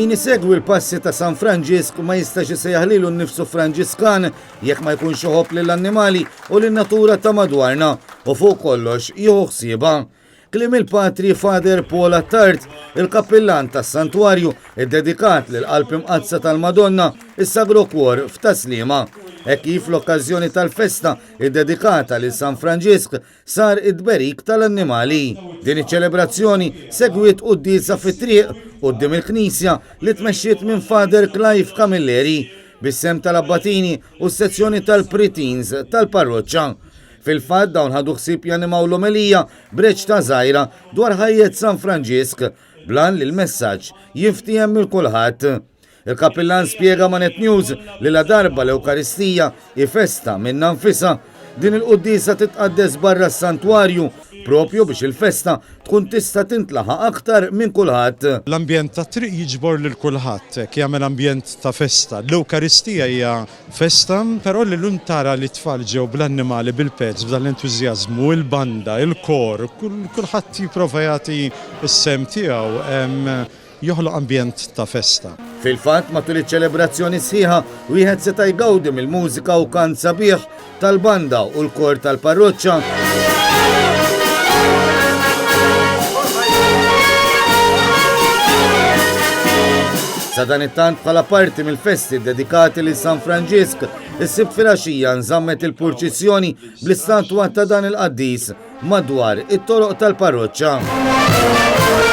Min isegwi l-passi ta' San Franġisk ma jistax isejjaħlilu nnifsu Franġiskan jekk ma jkunx iħobb lill-annimali u lin-natura ta' madwarna u fuq kollox jieħu ħsiebha. Kliem il-Patri Father Paul Attard, il-kappillan tas-santwarju iddedikat lil qalb imqazza tal-Madonna is-Sagro Cuor f'Taslima. Hekk kif l-okkażjoni tal-festa iddedikata lil San Franġisk sar id-berik tal-annimali. Din iċ-ċelebrazzjoni segwiet qudiesa fit-triq quddiem il-Knisja li tmexxiet minn Father Clive Camilleri bis-sem tal-Abbatini u s-sezzjoni tal-Pretins tal-parroċċa. Fil-fatt dawn ħadu ħsieb janimaw l-omelija breċ ta' żgħira dwar ħajjet San Franġisk blan li l-messaġġ jinftiem il kulħadd. Il-kappillan spjega ma' Net News li la darba l-Ewkaristija festa minna nfisha din il-qudiesa titqaddes barra s-santwarju propju biex il-festa tkun tista' tintlaħaq aktar minn kulħadd. L-ambjent ta' triq jiġbor lil kulħadd, jagħmel ambjent ta' festa. L-Ewkaristija hija festa, però lil tara li tfal ġew bl-annimali bil-pezz b'dal-entużjażmu, il-banda, il-kor, kulħadd jipprova jagħti s-sem tiegħu joħloq ambjent ta' festa. Fil-fatt matul iċ-ċelebrazzjoni sħiħa wieħed seta' jgawdi mill-mużika u kant sabiħ tal-banda u l-kor tal-parroċċa. Sa dan it-tant bħala parti mill-festi dedikati li San Franġisk, is-sibt filgħaxija nżammet il-purċissjoni bl-istatwa ta' dan il-qaddis madwar it-toroq tal-parroċċa.